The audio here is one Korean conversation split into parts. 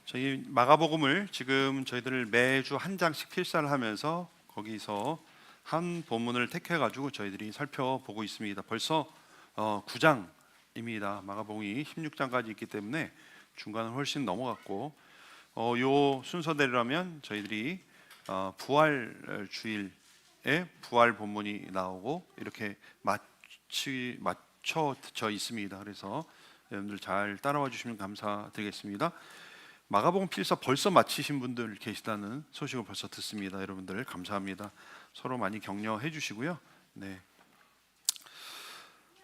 저희 마가복음을 지금 저희들 매주 한 장씩 필사를 하면서 거기서 한 본문을 택해 가지고 저희들이 살펴보고 있습니다. 벌써 9장입니다. 마가복음이 16장까지 있기 때문에 중간은 훨씬 넘어갔고 요 순서대로라면 저희들이 부활 주일에 부활 본문이 나오고 이렇게 맞춰져 있습니다. 그래서 여러분들 잘 따라와 주시면 감사드리겠습니다. 마가복음 필사 벌써 마치신 분들 계시다는 소식을 벌써 듣습니다. 여러분들 감사합니다. 서로 많이 격려해 주시고요. 네.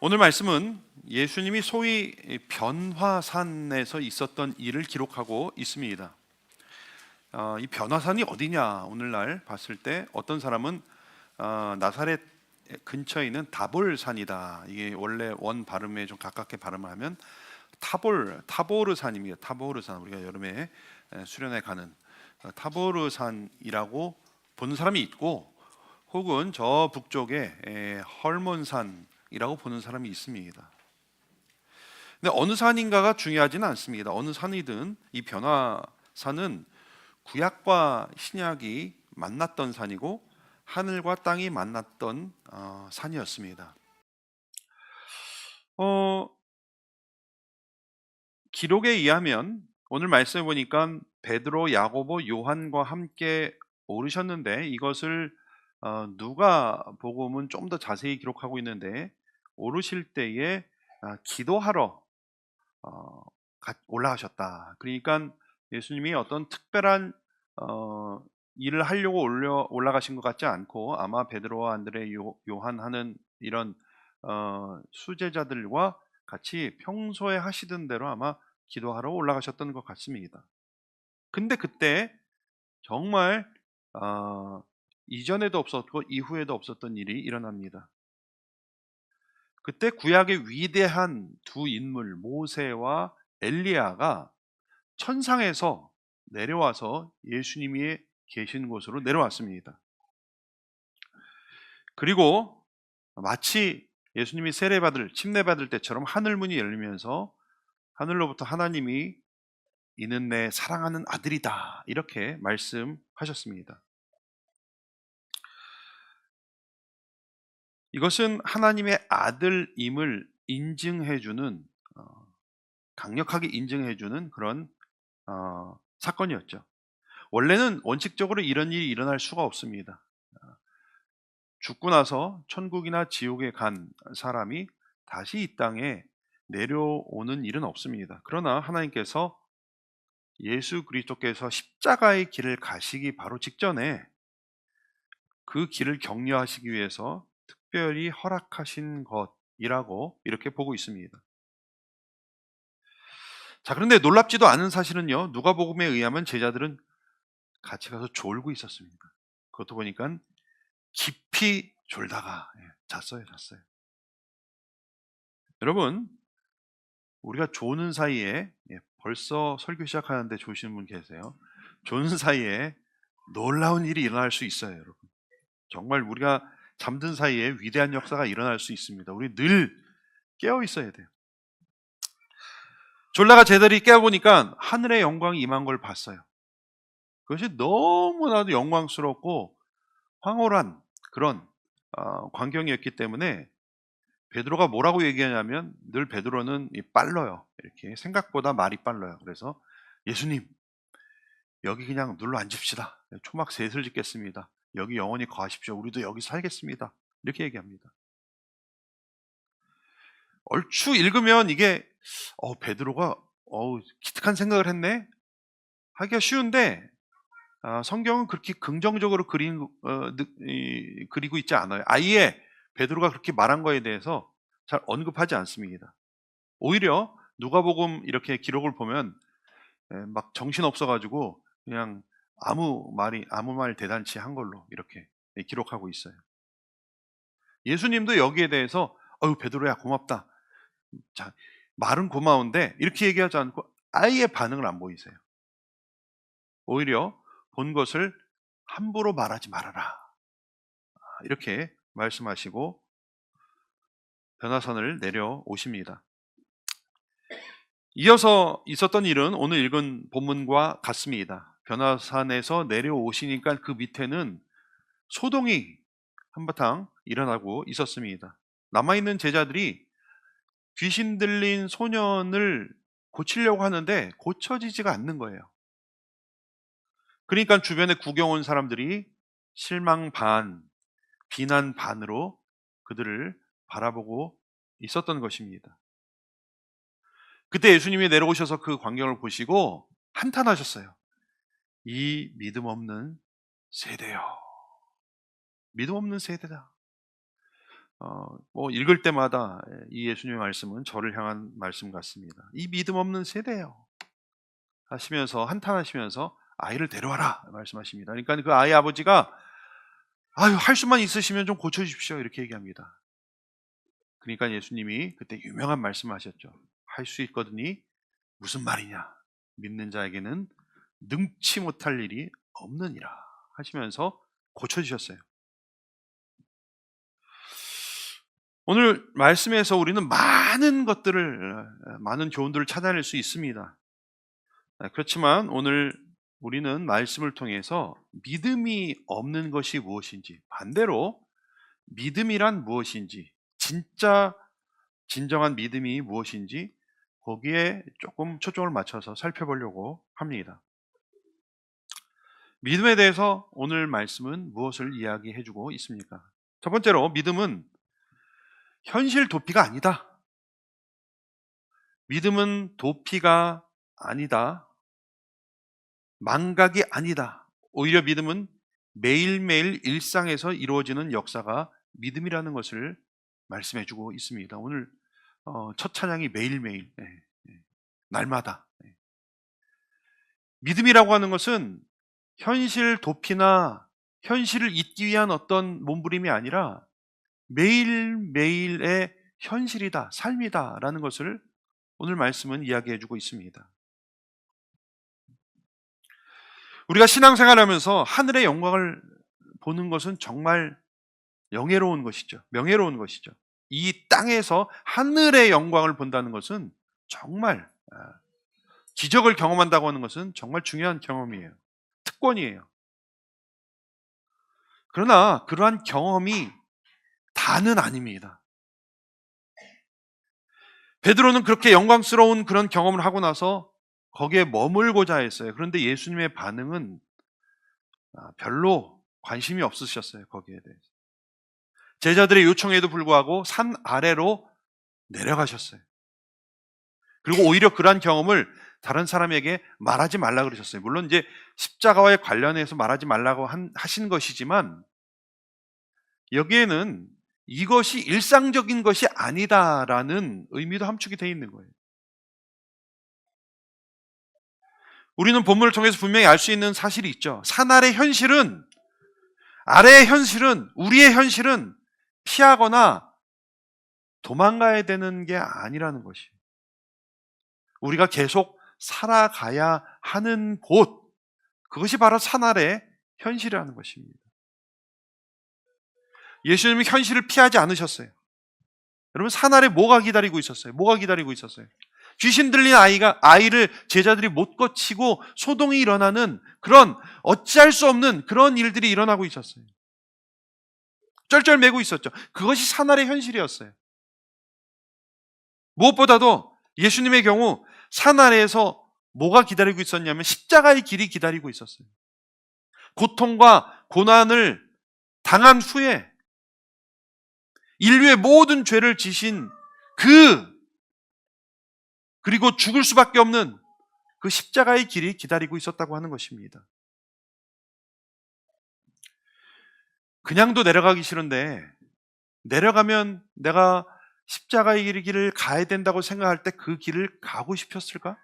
오늘 말씀은 예수님이 소위 변화산에서 있었던 일을 기록하고 있습니다. 이 변화산이 어디냐? 오늘날 봤을 때 어떤 사람은 나사렛 근처에 있는 다볼산이다. 이게 원래 원 발음에 좀 가깝게 발음을 하면 타보르산입니다. 타보르산, 우리가 여름에 수련회 가는 타보르산이라고 보는 사람이 있고, 혹은 저 북쪽에 헐몬산이라고 보는 사람이 있습니다. 근데 어느 산인가가 중요하지는 않습니다. 어느 산이든 이 변화산은 구약과 신약이 만났던 산이고 하늘과 땅이 만났던 산이었습니다. 기록에 의하면 오늘 말씀해 보니까 베드로, 야고보, 요한과 함께 오르셨는데, 이것을 누가복음은 좀 더 자세히 기록하고 있는데, 오르실 때에 기도하러 올라가셨다. 그러니까 예수님이 어떤 특별한 일을 하려고 올라가신 것 같지 않고, 아마 베드로와 안드레, 요한 하는 이런 수제자들과 같이 평소에 하시던 대로 아마 기도하러 올라가셨던 것 같습니다. 근데 그때 정말 이전에도 없었고 이후에도 없었던 일이 일어납니다. 그때 구약의 위대한 두 인물 모세와 엘리야가 천상에서 내려와서 예수님이 계신 곳으로 내려왔습니다. 그리고 마치 예수님이 침례받을 때처럼 하늘문이 열리면서 하늘로부터 하나님이 이는 내 사랑하는 아들이다, 이렇게 말씀하셨습니다. 이것은 하나님의 아들임을 인증해주는, 강력하게 인증해주는 그런 사건이었죠. 원래는 원칙적으로 이런 일이 일어날 수가 없습니다. 죽고 나서 천국이나 지옥에 간 사람이 다시 이 땅에 내려오는 일은 없습니다. 그러나 하나님께서 예수 그리스도께서 십자가의 길을 가시기 바로 직전에 그 길을 격려하시기 위해서 특별히 허락하신 것이라고 이렇게 보고 있습니다. 자, 그런데 놀랍지도 않은 사실은요, 누가복음에 의하면 제자들은 같이 가서 졸고 있었습니다. 그것도 보니까 깊이 졸다가 잤어요. 여러분, 우리가 조는 사이에 벌써 설교 시작하는데 조시는 분 계세요. 조는 사이에 놀라운 일이 일어날 수 있어요, 여러분. 정말 우리가 잠든 사이에 위대한 역사가 일어날 수 있습니다. 우리 늘 깨어 있어야 돼요. 졸다가 제자들이 깨어보니까 하늘의 영광이 임한 걸 봤어요. 그것이 너무나도 영광스럽고 황홀한 그런 광경이었기 때문에 베드로가 뭐라고 얘기하냐면, 늘 베드로는 빨라요. 이렇게 생각보다 말이 빨라요. 그래서 예수님, 여기 그냥 눌러 앉읍시다. 초막 셋을 짓겠습니다. 여기 영원히 거하십시오. 우리도 여기 살겠습니다. 이렇게 얘기합니다. 얼추 읽으면 이게 베드로가 기특한 생각을 했네 하기가 쉬운데, 성경은 그렇게 긍정적으로 그리고 있지 않아요. 아예 베드로가 그렇게 말한 거에 대해서 잘 언급하지 않습니다. 오히려 누가복음 이렇게 기록을 보면 막 정신 없어가지고 그냥 아무 말 대단치 한 걸로 이렇게 기록하고 있어요. 예수님도 여기에 대해서 베드로야 고맙다. 자, 말은 고마운데 이렇게 얘기하지 않고 아예 반응을 안 보이세요. 오히려 본 것을 함부로 말하지 말아라, 이렇게 말씀하시고 변화선을 내려오십니다. 이어서 있었던 일은 오늘 읽은 본문과 같습니다. 변화산에서 내려오시니까 그 밑에는 소동이 한바탕 일어나고 있었습니다. 남아있는 제자들이 귀신 들린 소년을 고치려고 하는데 고쳐지지가 않는 거예요. 그러니까 주변에 구경 온 사람들이 실망 반, 비난 반으로 그들을 바라보고 있었던 것입니다. 그때 예수님이 내려오셔서 그 광경을 보시고 한탄하셨어요. 이 믿음 없는 세대요. 믿음 없는 세대다. 읽을 때마다 이 예수님의 말씀은 저를 향한 말씀 같습니다. 이 믿음 없는 세대요. 하시면서 한탄하시면서 아이를 데려와라 말씀하십니다. 그러니까 그 아이 아버지가 할 수만 있으시면 좀 고쳐주십시오 이렇게 얘기합니다. 그러니까 예수님이 그때 유명한 말씀하셨죠. 할 수 있거든이 무슨 말이냐? 믿는 자에게는 능치 못할 일이 없느니라 하시면서 고쳐주셨어요. 오늘 말씀에서 우리는 많은 교훈들을 찾아낼 수 있습니다. 그렇지만 오늘 우리는 말씀을 통해서 믿음이 없는 것이 무엇인지, 반대로 믿음이란 무엇인지, 진정한 믿음이 무엇인지 거기에 조금 초점을 맞춰서 살펴보려고 합니다. 믿음에 대해서 오늘 말씀은 무엇을 이야기해주고 있습니까? 첫 번째로 믿음은 현실 도피가 아니다. 믿음은 도피가 아니다. 망각이 아니다. 오히려 믿음은 매일매일 일상에서 이루어지는 역사가 믿음이라는 것을 말씀해주고 있습니다. 오늘 첫 찬양이 매일매일, 날마다. 믿음이라고 하는 것은 현실 도피나 현실을 잊기 위한 어떤 몸부림이 아니라 매일매일의 현실이다, 삶이다라는 것을 오늘 말씀은 이야기해주고 있습니다. 우리가 신앙생활하면서 하늘의 영광을 보는 것은 정말 명예로운 것이죠. 이 땅에서 하늘의 영광을 본다는 것은 정말 기적을 경험한다고 하는 것은 정말 중요한 경험이에요. 특권이에요. 그러나 그러한 경험이 다는 아닙니다. 베드로는 그렇게 영광스러운 그런 경험을 하고 나서 거기에 머물고자 했어요. 그런데 예수님의 반응은 별로 관심이 없으셨어요. 거기에 대해서. 제자들의 요청에도 불구하고 산 아래로 내려가셨어요. 그리고 오히려 그러한 경험을 다른 사람에게 말하지 말라 그러셨어요. 물론 이제 십자가와의 관련해서 말하지 말라고 하신 것이지만 여기에는 이것이 일상적인 것이 아니다라는 의미도 함축이 되어 있는 거예요. 우리는 본문을 통해서 분명히 알 수 있는 사실이 있죠. 산 아래의 현실은, 아래의 현실은, 우리의 현실은 피하거나 도망가야 되는 게 아니라는 것이. 우리가 계속 살아가야 하는 곳, 그것이 바로 산 아래의 현실이라는 것입니다. 예수님이 현실을 피하지 않으셨어요. 여러분, 산 아래 뭐가 기다리고 있었어요? 귀신 들린 아이를 제자들이 못 고치고 소동이 일어나는 그런 어찌할 수 없는 그런 일들이 일어나고 있었어요. 쩔쩔매고 있었죠. 그것이 산 아래 현실이었어요. 무엇보다도 예수님의 경우 산 아래에서 뭐가 기다리고 있었냐면 십자가의 길이 기다리고 있었어요. 고통과 고난을 당한 후에 인류의 모든 죄를 지신 그리고 죽을 수밖에 없는 그 십자가의 길이 기다리고 있었다고 하는 것입니다. 그냥도 내려가기 싫은데 내려가면 내가 십자가의 길을 가야 된다고 생각할 때 그 길을 가고 싶었을까?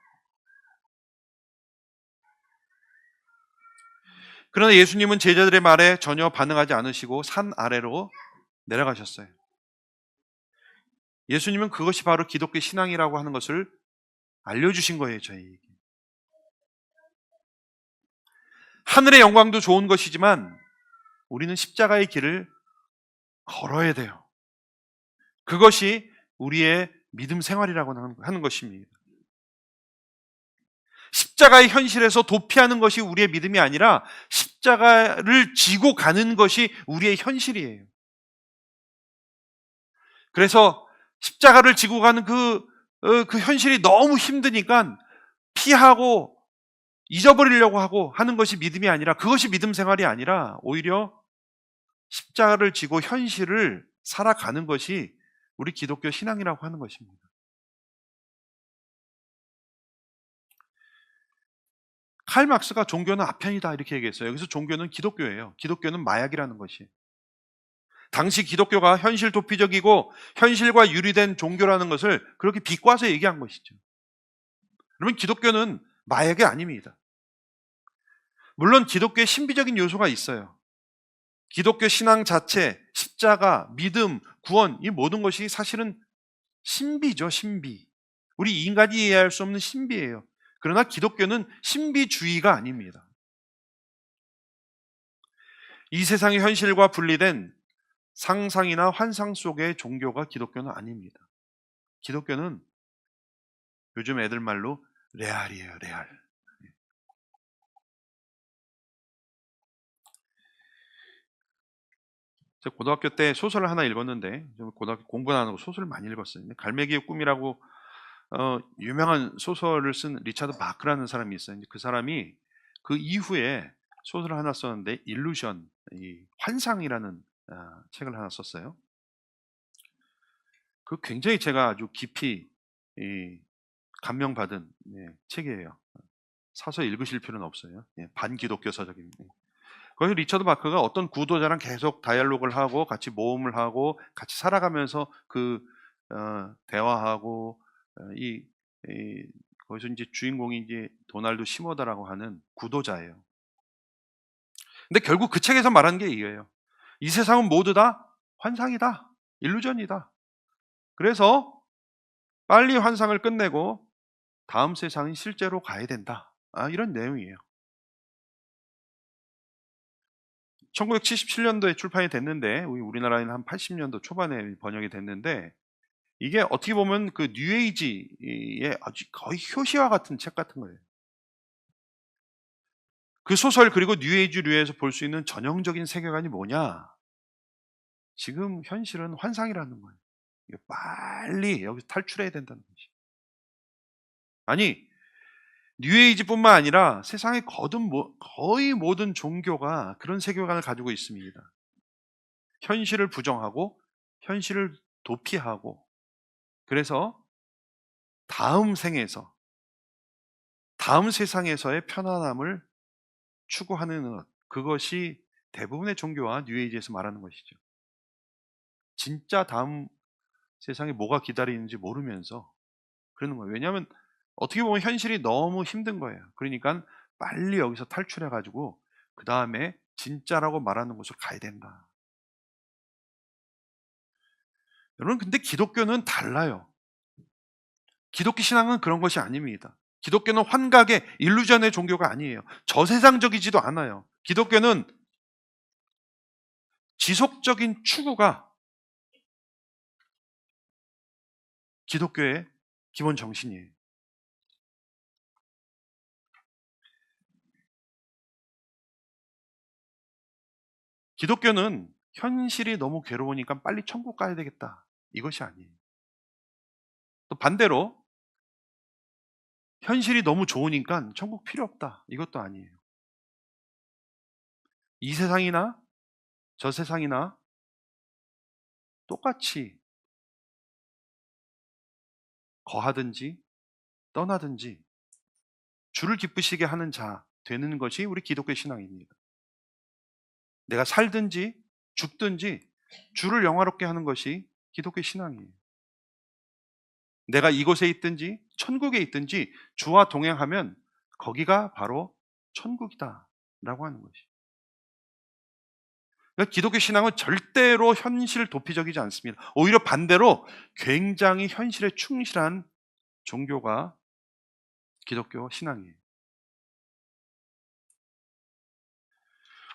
그러나 예수님은 제자들의 말에 전혀 반응하지 않으시고 산 아래로 내려가셨어요. 예수님은 그것이 바로 기독교 신앙이라고 하는 것을 알려주신 거예요, 저희에게. 하늘의 영광도 좋은 것이지만 우리는 십자가의 길을 걸어야 돼요. 그것이 우리의 믿음 생활이라고 하는 것입니다. 십자가의 현실에서 도피하는 것이 우리의 믿음이 아니라 십자가를 지고 가는 것이 우리의 현실이에요. 그래서 십자가를 지고 가는 그 현실이 너무 힘드니까 피하고 잊어버리려고 하고 하는 것이 믿음이 아니라, 그것이 믿음 생활이 아니라 오히려 십자가를 지고 현실을 살아가는 것이 우리 기독교 신앙이라고 하는 것입니다. 칼 막스가 종교는 아편이다 이렇게 얘기했어요. 여기서 종교는 기독교예요. 기독교는 마약이라는 것이. 당시 기독교가 현실 도피적이고 현실과 유리된 종교라는 것을 그렇게 비꼬아서 얘기한 것이죠. 그러면 기독교는 마약이 아닙니다. 물론 기독교에 신비적인 요소가 있어요. 기독교 신앙 자체, 십자가, 믿음, 구원, 이 모든 것이 사실은 신비죠, 신비. 우리 인간이 이해할 수 없는 신비예요. 그러나 기독교는 신비주의가 아닙니다. 이 세상의 현실과 분리된 상상이나 환상 속의 종교가 기독교는 아닙니다. 기독교는 요즘 애들 말로 레알이에요, 레알. 제가 고등학교 때 소설을 하나 읽었는데, 고등학교 공부는 안 하고 소설을 많이 읽었어요. 갈매기의 꿈이라고 유명한 소설을 쓴 리차드 마크라는 사람이 있어요. 그 사람이 그 이후에 소설을 하나 썼는데, 일루전, 환상이라는 책을 하나 썼어요. 그 굉장히 제가 아주 깊이 감명받은 책이에요. 사서 읽으실 필요는 없어요. 반기독교 서적입니다. 거기서 리처드 마크가 어떤 구도자랑 계속 다이얼로그를 하고 같이 모험을 하고 같이 살아가면서 대화하고 거기서 이제 주인공이 이제 도널드 시모다라고 하는 구도자예요. 근데 결국 그 책에서 말하는 게 이거예요. 이 세상은 모두 다 환상이다, 일루전이다. 그래서 빨리 환상을 끝내고 다음 세상이 실제로 가야 된다. 이런 내용이에요. 1977년도에 출판이 됐는데 우리나라에는 한 80년도 초반에 번역이 됐는데, 이게 어떻게 보면 그 뉴에이지의 아주 거의 효시와 같은 책 같은 거예요. 그 소설 그리고 뉴에이지류에서 볼 수 있는 전형적인 세계관이 뭐냐? 지금 현실은 환상이라는 거예요. 이거 빨리 여기서 탈출해야 된다는 거지. 아니, 뉴에이지뿐만 아니라 세상의 거의 모든 종교가 그런 세계관을 가지고 있습니다. 현실을 부정하고 현실을 도피하고, 그래서 다음 생에서, 다음 세상에서의 편안함을 추구하는 것, 그것이 대부분의 종교와 뉴에이지에서 말하는 것이죠. 진짜 다음 세상에 뭐가 기다리는지 모르면서 그러는 거예요. 왜냐하면 어떻게 보면 현실이 너무 힘든 거예요. 그러니까 빨리 여기서 탈출해가지고 그 다음에 진짜라고 말하는 곳으로 가야 된다. 여러분, 근데 기독교는 달라요. 기독교 신앙은 그런 것이 아닙니다. 기독교는 환각의 일루전의 종교가 아니에요. 저세상적이지도 않아요. 기독교는 지속적인 추구가 기독교의 기본 정신이에요. 기독교는 현실이 너무 괴로우니까 빨리 천국 가야 되겠다, 이것이 아니에요. 또 반대로 현실이 너무 좋으니까 천국 필요 없다, 이것도 아니에요. 이 세상이나 저 세상이나 똑같이 거하든지 떠나든지 주를 기쁘시게 하는 자 되는 것이 우리 기독교 신앙입니다. 내가 살든지 죽든지 주를 영화롭게 하는 것이 기독교 신앙이에요. 내가 이곳에 있든지 천국에 있든지 주와 동행하면 거기가 바로 천국이다 라고 하는 것이. 그러니까 기독교 신앙은 절대로 현실 도피적이지 않습니다. 오히려 반대로 굉장히 현실에 충실한 종교가 기독교 신앙이에요.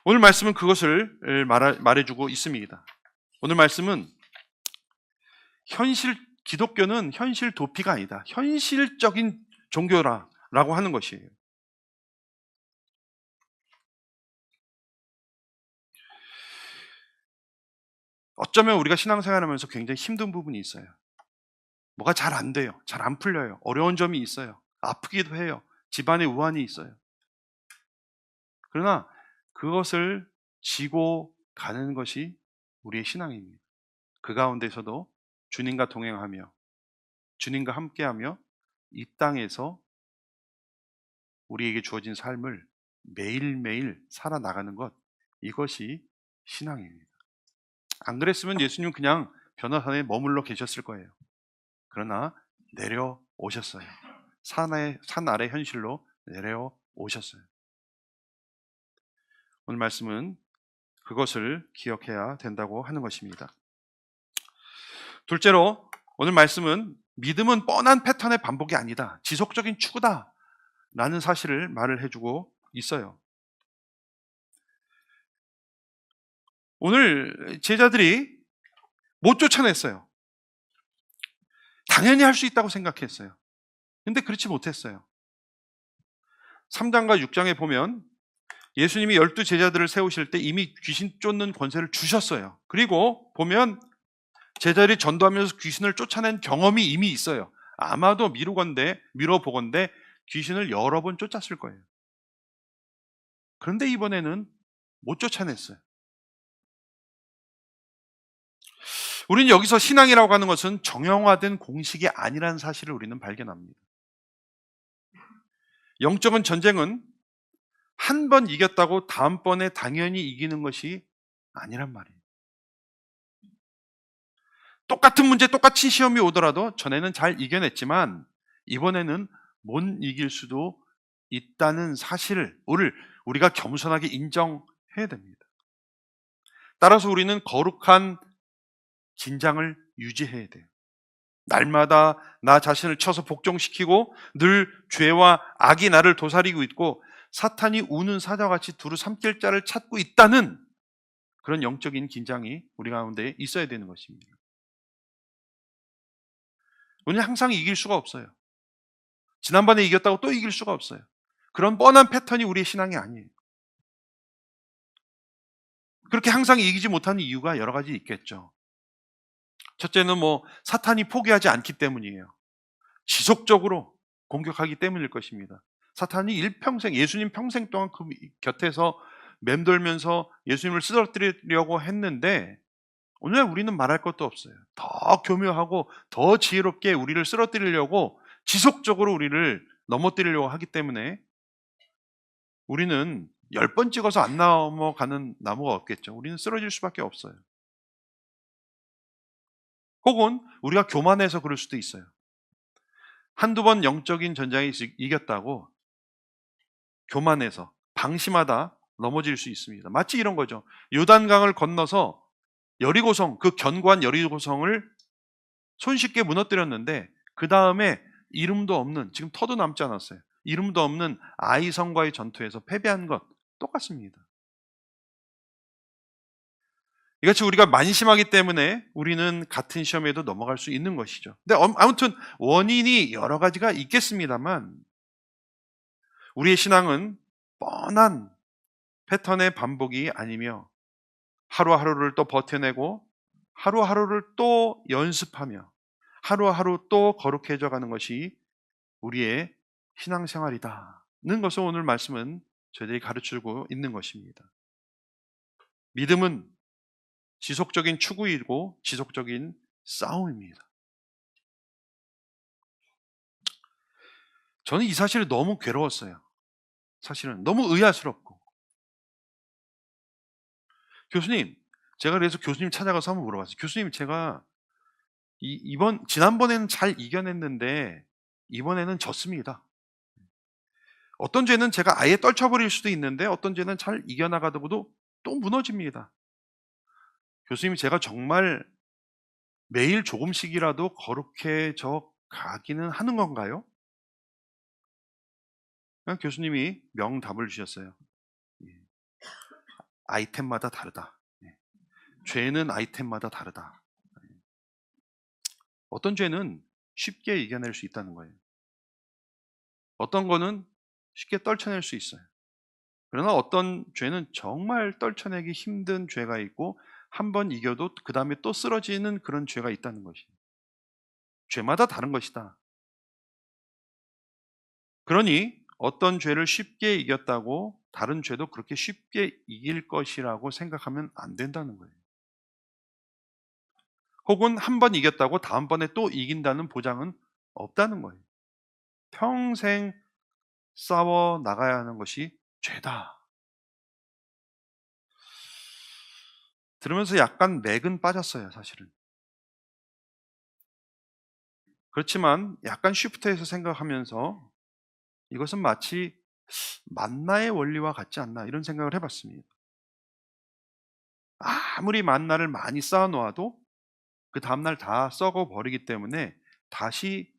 오늘 말씀은 그것을 말해주고 있습니다. 오늘 말씀은 기독교는 현실 도피가 아니다, 현실적인 종교라고 하는 것이에요. 어쩌면 우리가 신앙생활하면서 굉장히 힘든 부분이 있어요. 뭐가 잘 안 돼요. 잘 안 풀려요. 어려운 점이 있어요. 아프기도 해요. 집안에 우환이 있어요. 그러나 그것을 지고 가는 것이 우리의 신앙입니다. 그 가운데서도 주님과 동행하며 주님과 함께하며 이 땅에서 우리에게 주어진 삶을 매일매일 살아나가는 것, 이것이 신앙입니다. 안 그랬으면 예수님은 그냥 변화산에 머물러 계셨을 거예요. 그러나 내려오셨어요. 산 아래 현실로 내려오셨어요. 오늘 말씀은 그것을 기억해야 된다고 하는 것입니다. 둘째로 오늘 말씀은 믿음은 뻔한 패턴의 반복이 아니다. 지속적인 추구다. 라는 사실을 말을 해주고 있어요. 오늘 제자들이 못 쫓아냈어요. 당연히 할 수 있다고 생각했어요. 근데 그렇지 못했어요. 3장과 6장에 보면 예수님이 12 제자들을 세우실 때 이미 귀신 쫓는 권세를 주셨어요. 그리고 보면 제자들이 전도하면서 귀신을 쫓아낸 경험이 이미 있어요. 아마도 미뤄보건대 귀신을 여러 번 쫓았을 거예요. 그런데 이번에는 못 쫓아냈어요. 우리는 여기서 신앙이라고 하는 것은 정형화된 공식이 아니라는 사실을 우리는 발견합니다. 영적인 전쟁은 한 번 이겼다고 다음번에 당연히 이기는 것이 아니란 말이에요. 똑같은 문제, 똑같은 시험이 오더라도 전에는 잘 이겨냈지만 이번에는 못 이길 수도 있다는 사실을 우리가 겸손하게 인정해야 됩니다. 따라서 우리는 거룩한 긴장을 유지해야 돼요. 날마다 나 자신을 쳐서 복종시키고 늘 죄와 악이 나를 도사리고 있고 사탄이 우는 사자같이 두루 삼킬 자를 찾고 있다는 그런 영적인 긴장이 우리 가운데 있어야 되는 것입니다. 우리는 항상 이길 수가 없어요. 지난번에 이겼다고 또 이길 수가 없어요. 그런 뻔한 패턴이 우리의 신앙이 아니에요. 그렇게 항상 이기지 못하는 이유가 여러 가지 있겠죠. 첫째는 사탄이 포기하지 않기 때문이에요. 지속적으로 공격하기 때문일 것입니다. 사탄이 일평생, 예수님 평생 동안 그 곁에서 맴돌면서 예수님을 쓰러뜨리려고 했는데 오늘 우리는 말할 것도 없어요. 더 교묘하고 더 지혜롭게 우리를 쓰러뜨리려고 지속적으로 우리를 넘어뜨리려고 하기 때문에 우리는 10번 찍어서 안 넘어가는 나무가 없겠죠. 우리는 쓰러질 수밖에 없어요. 혹은 우리가 교만해서 그럴 수도 있어요. 한두 번 영적인 전쟁에 이겼다고 교만해서 방심하다 넘어질 수 있습니다. 마치 이런 거죠. 요단강을 건너서 여리고성, 그 견고한 여리고성을 손쉽게 무너뜨렸는데 그 다음에 이름도 없는, 지금 터도 남지 않았어요. 이름도 없는 아이성과의 전투에서 패배한 것 똑같습니다. 이같이 우리가 만심하기 때문에 우리는 같은 시험에도 넘어갈 수 있는 것이죠. 근데 아무튼 원인이 여러 가지가 있겠습니다만 우리의 신앙은 뻔한 패턴의 반복이 아니며 하루하루를 또 버텨내고 하루하루를 또 연습하며 하루하루 또 거룩해져 가는 것이 우리의 신앙생활이다는 것을 오늘 말씀은 저희들이 가르치고 있는 것입니다. 믿음은 지속적인 추구이고 지속적인 싸움입니다. 저는 이 사실이 너무 괴로웠어요. 사실은 너무 의아스럽고. 교수님, 제가 그래서 교수님 찾아가서 한번 물어봤어요. 교수님, 제가 지난번에는 잘 이겨냈는데 이번에는 졌습니다. 어떤 죄는 제가 아예 떨쳐버릴 수도 있는데 어떤 죄는 잘 이겨나가다가도 또 무너집니다. 교수님, 제가 정말 매일 조금씩이라도 거룩해져 가기는 하는 건가요? 교수님이 명답을 주셨어요. 아이템마다 다르다. 죄는 아이템마다 다르다. 어떤 죄는 쉽게 이겨낼 수 있다는 거예요. 어떤 거는 쉽게 떨쳐낼 수 있어요. 그러나 어떤 죄는 정말 떨쳐내기 힘든 죄가 있고 한 번 이겨도 그 다음에 또 쓰러지는 그런 죄가 있다는 것이. 죄마다 다른 것이다. 그러니 어떤 죄를 쉽게 이겼다고 다른 죄도 그렇게 쉽게 이길 것이라고 생각하면 안 된다는 거예요. 혹은 한 번 이겼다고 다음번에 또 이긴다는 보장은 없다는 거예요. 평생 싸워 나가야 하는 것이 죄다. 들으면서 약간 맥은 빠졌어요, 사실은. 그렇지만 약간 쉬프트해서 생각하면서 이것은 마치 만나의 원리와 같지 않나 이런 생각을 해봤습니다. 아무리 만나를 많이 쌓아놓아도 그 다음날 다 썩어버리기 때문에 다시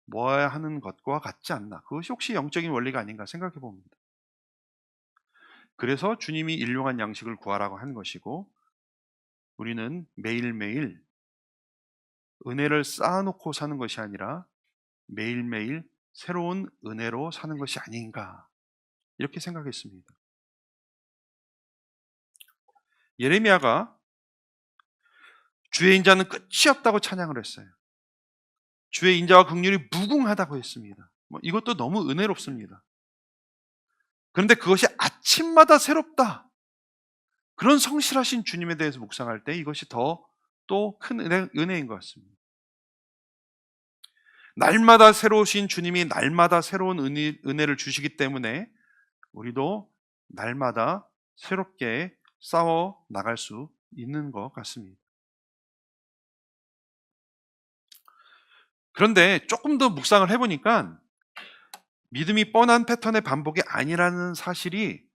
모아야 하는 것과 같지 않나. 그것이 혹시 영적인 원리가 아닌가 생각해 봅니다. 그래서 주님이 일용한 양식을 구하라고 한 것이고 우리는 매일매일 은혜를 쌓아놓고 사는 것이 아니라 매일매일 새로운 은혜로 사는 것이 아닌가 이렇게 생각했습니다. 예레미야가 주의 인자는 끝이 없다고 찬양을 했어요. 주의 인자와 긍휼이 무궁하다고 했습니다. 이것도 너무 은혜롭습니다. 그런데 그것이 아침마다 새롭다. 그런 성실하신 주님에 대해서 묵상할 때 이것이 더 또 큰 은혜인 것 같습니다. 날마다 새로우신 주님이 날마다 새로운 은혜를 주시기 때문에 우리도 날마다 새롭게 싸워 나갈 수 있는 것 같습니다. 그런데 조금 더 묵상을 해보니까 믿음이 뻔한 패턴의 반복이 아니라는 사실이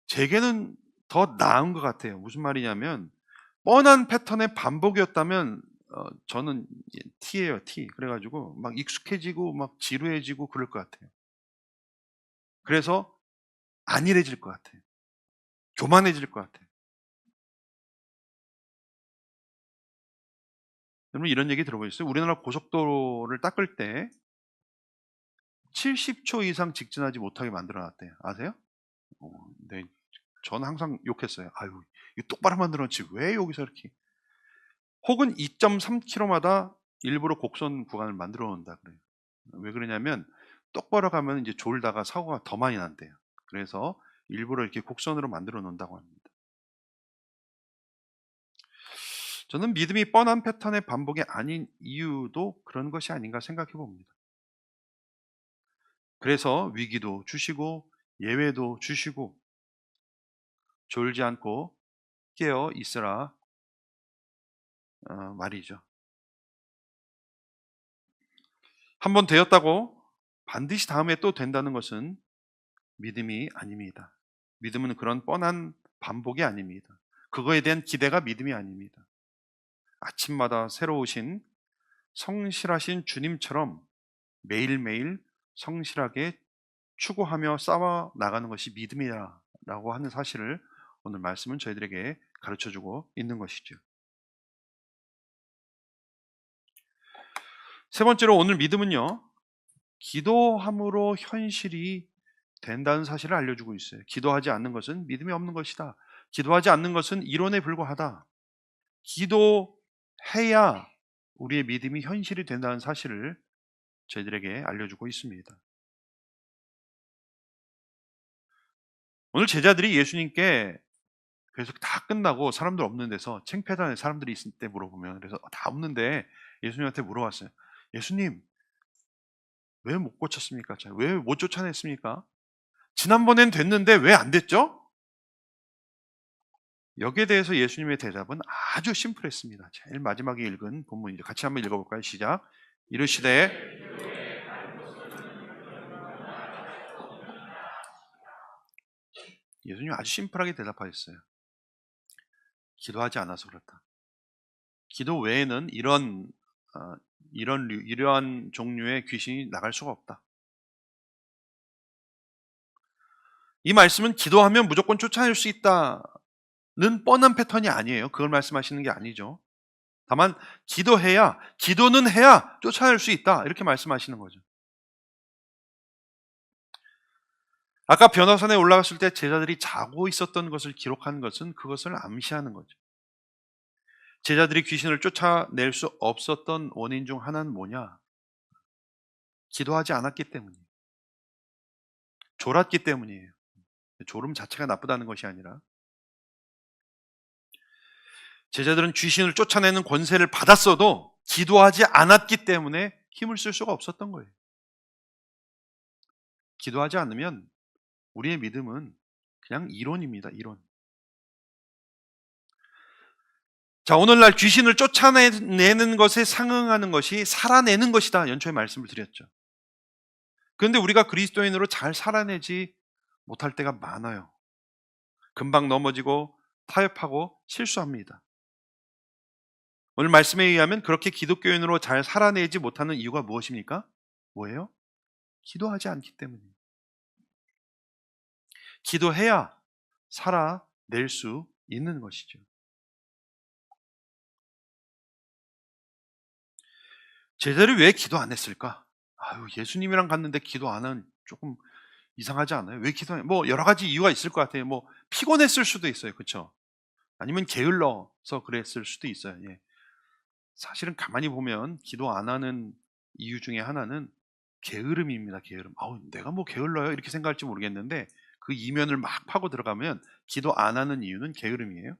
제게는 더 나은 것 같아요. 무슨 말이냐면 뻔한 패턴의 반복이었다면 저는 T예요, T. 그래가지고 막 익숙해지고 막 지루해지고 그럴 것 같아요. 그래서 안일해질 것 같아요. 교만해질 것 같아요. 여러분 이런 얘기 들어보셨어요? 우리나라 고속도로를 닦을 때 70초 이상 직진하지 못하게 만들어놨대요. 아세요? 네, 저는 항상 욕했어요. 아유, 이거 똑바로 만들었지 왜 여기서 이렇게. 혹은 2.3km마다 일부러 곡선 구간을 만들어 놓는다 그래요. 왜 그러냐면 똑바로 가면 이제 졸다가 사고가 더 많이 난대요. 그래서 일부러 이렇게 곡선으로 만들어 놓는다고 합니다. 저는 믿음이 뻔한 패턴의 반복이 아닌 이유도 그런 것이 아닌가 생각해 봅니다. 그래서 위기도 주시고 예외도 주시고 졸지 않고 깨어 있으라 말이죠. 한번 되었다고 반드시 다음에 또 된다는 것은 믿음이 아닙니다. 믿음은 그런 뻔한 반복이 아닙니다. 그거에 대한 기대가 믿음이 아닙니다. 아침마다 새로우신 성실하신 주님처럼 매일매일 성실하게 추구하며 싸워 나가는 것이 믿음이라고 하는 사실을 오늘 말씀은 저희들에게 가르쳐주고 있는 것이죠. 세 번째로 오늘 믿음은요, 기도함으로 현실이 된다는 사실을 알려주고 있어요. 기도하지 않는 것은 믿음이 없는 것이다. 기도하지 않는 것은 이론에 불과하다. 기도해야 우리의 믿음이 현실이 된다는 사실을 저희들에게 알려주고 있습니다. 오늘 제자들이 예수님께 그래서 다 끝나고 사람들 없는 데서 창피하다는 사람들이 있을 때 물어보면 그래서 다 없는데 예수님한테 물어봤어요. 예수님 왜 못 고쳤습니까? 왜 못 쫓아냈습니까? 지난번엔 됐는데 왜 안 됐죠? 여기에 대해서 예수님의 대답은 아주 심플했습니다. 제일 마지막에 읽은 본문이죠. 같이 한번 읽어볼까요? 시작. 이르시되 예수님 아주 심플하게 대답하셨어요. 기도하지 않아서 그렇다. 기도 외에는 이러한 종류의 귀신이 나갈 수가 없다. 이 말씀은 기도하면 무조건 쫓아낼 수 있다는 뻔한 패턴이 아니에요. 그걸 말씀하시는 게 아니죠. 다만 기도는 해야 쫓아낼 수 있다. 이렇게 말씀하시는 거죠. 아까 변화산에 올라갔을 때 제자들이 자고 있었던 것을 기록한 것은 그것을 암시하는 거죠. 제자들이 귀신을 쫓아낼 수 없었던 원인 중 하나는 뭐냐? 기도하지 않았기 때문이에요. 졸았기 때문이에요. 졸음 자체가 나쁘다는 것이 아니라 제자들은 귀신을 쫓아내는 권세를 받았어도 기도하지 않았기 때문에 힘을 쓸 수가 없었던 거예요. 기도하지 않으면 우리의 믿음은 그냥 이론입니다. 이론. 자, 오늘날 귀신을 쫓아내는 것에 상응하는 것이 살아내는 것이다. 연초에 말씀을 드렸죠. 그런데 우리가 그리스도인으로 잘 살아내지 못할 때가 많아요. 금방 넘어지고 타협하고 실수합니다. 오늘 말씀에 의하면 그렇게 기독교인으로 잘 살아내지 못하는 이유가 무엇입니까? 뭐예요? 기도하지 않기 때문이에요. 기도해야 살아낼 수 있는 것이죠. 제자들이 왜 기도 안 했을까? 아유, 예수님이랑 갔는데 기도 안 하면 조금 이상하지 않아요? 왜 기도 안 해? 뭐 여러 가지 이유가 있을 것 같아요. 뭐 피곤했을 수도 있어요. 그렇죠? 아니면 게을러서 그랬을 수도 있어요. 예. 사실은 가만히 보면 기도 안 하는 이유 중에 하나는 게으름입니다. 게으름. 아우, 내가 뭐 게을러요? 이렇게 생각할지 모르겠는데 그 이면을 막 파고 들어가면 기도 안 하는 이유는 게으름이에요.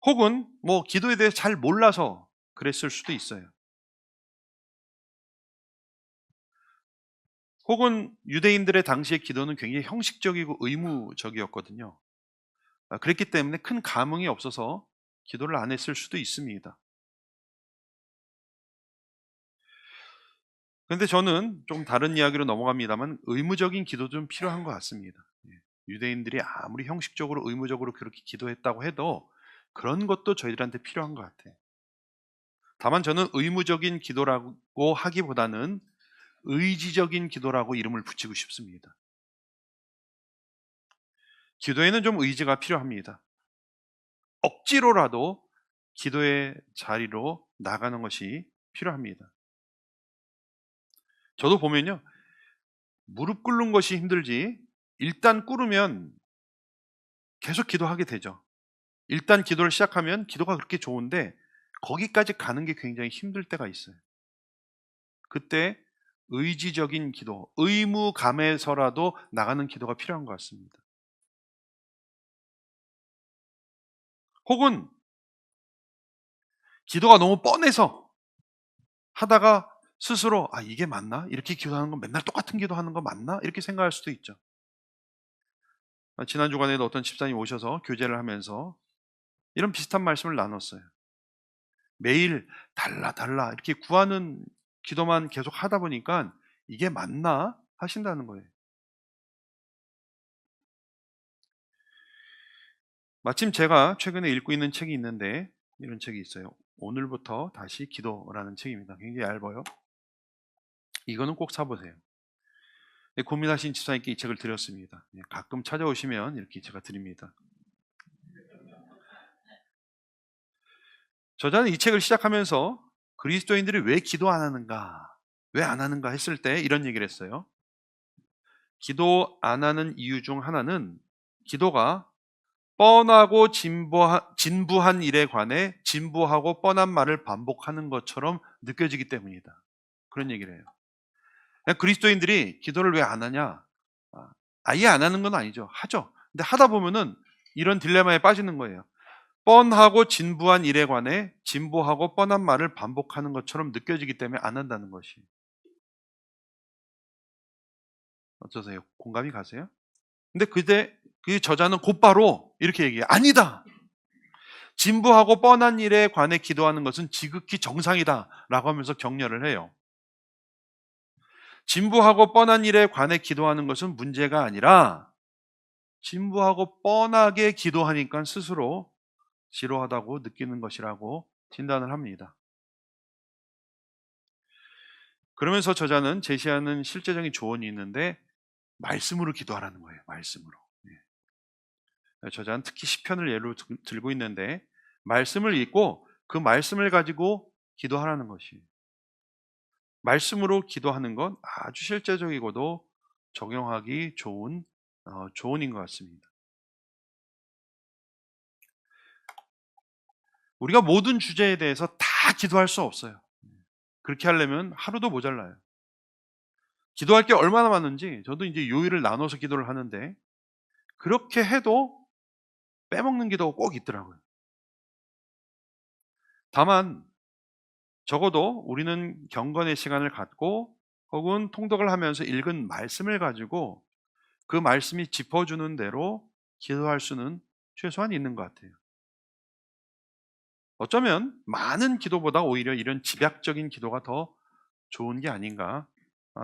혹은 뭐 기도에 대해서 잘 몰라서 그랬을 수도 있어요. 혹은 유대인들의 당시의 기도는 굉장히 형식적이고 의무적이었거든요. 그랬기 때문에 큰 감흥이 없어서 기도를 안 했을 수도 있습니다. 그런데 저는 좀 다른 이야기로 넘어갑니다만 의무적인 기도 좀 필요한 것 같습니다. 예. 유대인들이 아무리 형식적으로 의무적으로 그렇게 기도했다고 해도 그런 것도 저희들한테 필요한 것 같아요. 다만 저는 의무적인 기도라고 하기보다는 의지적인 기도라고 이름을 붙이고 싶습니다. 기도에는 좀 의지가 필요합니다. 억지로라도 기도의 자리로 나가는 것이 필요합니다. 저도 보면요, 무릎 꿇는 것이 힘들지 일단 꿇으면 계속 기도하게 되죠. 일단 기도를 시작하면 기도가 그렇게 좋은데 거기까지 가는 게 굉장히 힘들 때가 있어요. 그때 의지적인 기도, 의무감에서라도 나가는 기도가 필요한 것 같습니다. 혹은 기도가 너무 뻔해서 하다가 스스로 이게 맞나? 이렇게 기도하는 건 맨날 똑같은 기도하는 거 맞나? 이렇게 생각할 수도 있죠. 지난 주간에도 어떤 집사님 오셔서 교제를 하면서 이런 비슷한 말씀을 나눴어요. 매일 달라 이렇게 구하는 기도만 계속 하다 보니까 이게 맞나 하신다는 거예요. 마침 제가 최근에 읽고 있는 책이 있는데 이런 책이 있어요. 오늘부터 다시 기도라는 책입니다. 굉장히 얇아요. 이거는 꼭 사보세요. 고민하신 집사님께 이 책을 드렸습니다. 가끔 찾아오시면 이렇게 제가 드립니다. 저자는 이 책을 시작하면서 그리스도인들이 왜 기도 안 하는가, 왜 안 하는가 했을 때 이런 얘기를 했어요. 기도 안 하는 이유 중 하나는 기도가 뻔하고 진부한 일에 관해 진부하고 뻔한 말을 반복하는 것처럼 느껴지기 때문이다. 그런 얘기를 해요. 그리스도인들이 기도를 왜 안 하냐? 아예 안 하는 건 아니죠. 하죠. 근데 하다 보면은 이런 딜레마에 빠지는 거예요. 뻔하고 진부한 일에 관해 진부하고 뻔한 말을 반복하는 것처럼 느껴지기 때문에 안 한다는 것이. 어떠세요? 공감이 가세요? 근데 그때 그 저자는 곧바로 이렇게 얘기해요. 아니다. 진부하고 뻔한 일에 관해 기도하는 것은 지극히 정상이다 라고 하면서 격려를 해요. 진부하고 뻔한 일에 관해 기도하는 것은 문제가 아니라 진부하고 뻔하게 기도하니까 스스로 지루하다고 느끼는 것이라고 진단을 합니다. 그러면서 저자는 제시하는 실제적인 조언이 있는데 말씀으로 기도하라는 거예요. 말씀으로. 저자는 특히 시편을 예로 들고 있는데 말씀을 읽고 그 말씀을 가지고 기도하라는 것이. 말씀으로 기도하는 건 아주 실제적이고도 적용하기 좋은 조언인 것 같습니다. 우리가 모든 주제에 대해서 다 기도할 수 없어요. 그렇게 하려면 하루도 모자라요. 기도할 게 얼마나 많은지 저도 이제 요일을 나눠서 기도를 하는데 그렇게 해도 빼먹는 기도가 꼭 있더라고요. 다만 적어도 우리는 경건의 시간을 갖고 혹은 통독을 하면서 읽은 말씀을 가지고 그 말씀이 짚어주는 대로 기도할 수는 최소한 있는 것 같아요. 어쩌면 많은 기도보다 오히려 이런 집약적인 기도가 더 좋은 게 아닌가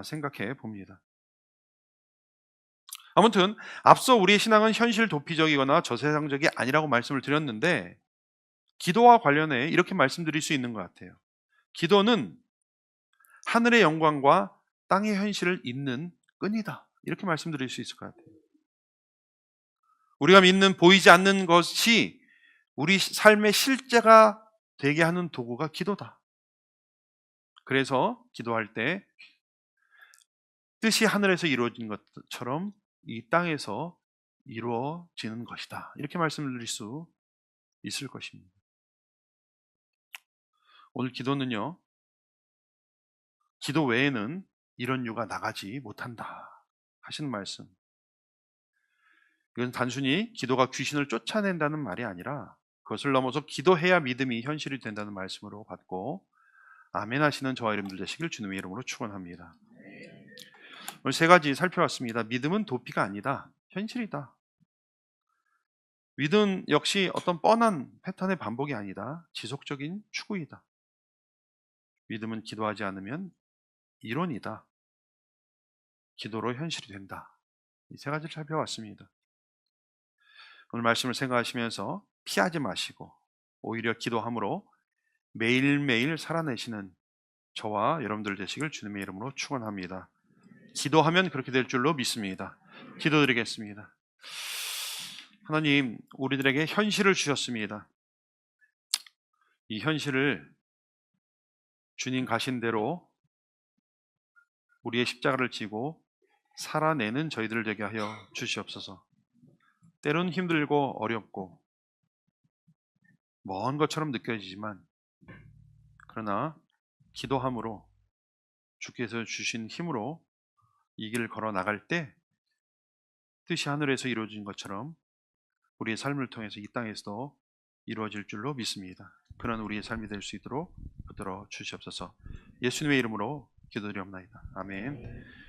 생각해 봅니다. 아무튼 앞서 우리의 신앙은 현실 도피적이거나 저세상적이 아니라고 말씀을 드렸는데 기도와 관련해 이렇게 말씀드릴 수 있는 것 같아요. 기도는 하늘의 영광과 땅의 현실을 잇는 끈이다. 이렇게 말씀드릴 수 있을 것 같아요. 우리가 믿는 보이지 않는 것이 우리 삶의 실제가 되게 하는 도구가 기도다. 그래서 기도할 때 뜻이 하늘에서 이루어진 것처럼 이 땅에서 이루어지는 것이다. 이렇게 말씀드릴 수 있을 것입니다. 오늘 기도는요, 기도 외에는 이런 유가 나가지 못한다 하시는 말씀. 이건 단순히 기도가 귀신을 쫓아낸다는 말이 아니라 그것을 넘어서 기도해야 믿음이 현실이 된다는 말씀으로 받고 아멘 하시는 저와 여러분들 되시길 주님의 이름으로 축원합니다. 오늘 세 가지 살펴봤습니다. 믿음은 도피가 아니다. 현실이다. 믿음 역시 어떤 뻔한 패턴의 반복이 아니다. 지속적인 추구이다. 믿음은 기도하지 않으면 이론이다. 기도로 현실이 된다. 이 세 가지를 살펴봤습니다. 오늘 말씀을 생각하시면서 피하지 마시고 오히려 기도함으로 매일매일 살아내시는 저와 여러분들 되시길 주님의 이름으로 축원합니다. 기도하면 그렇게 될 줄로 믿습니다. 기도드리겠습니다. 하나님, 우리들에게 현실을 주셨습니다. 이 현실을 주님 가신 대로 우리의 십자가를 지고 살아내는 저희들 되게 하여 주시옵소서. 때로는 힘들고 어렵고 먼 것처럼 느껴지지만 그러나 기도함으로 주께서 주신 힘으로 이 길을 걸어 나갈 때 뜻이 하늘에서 이루어진 것처럼 우리의 삶을 통해서 이 땅에서도 이루어질 줄로 믿습니다. 그런 우리의 삶이 될 수 있도록 붙들어 주시옵소서. 예수님의 이름으로 기도드리옵나이다. 아멘.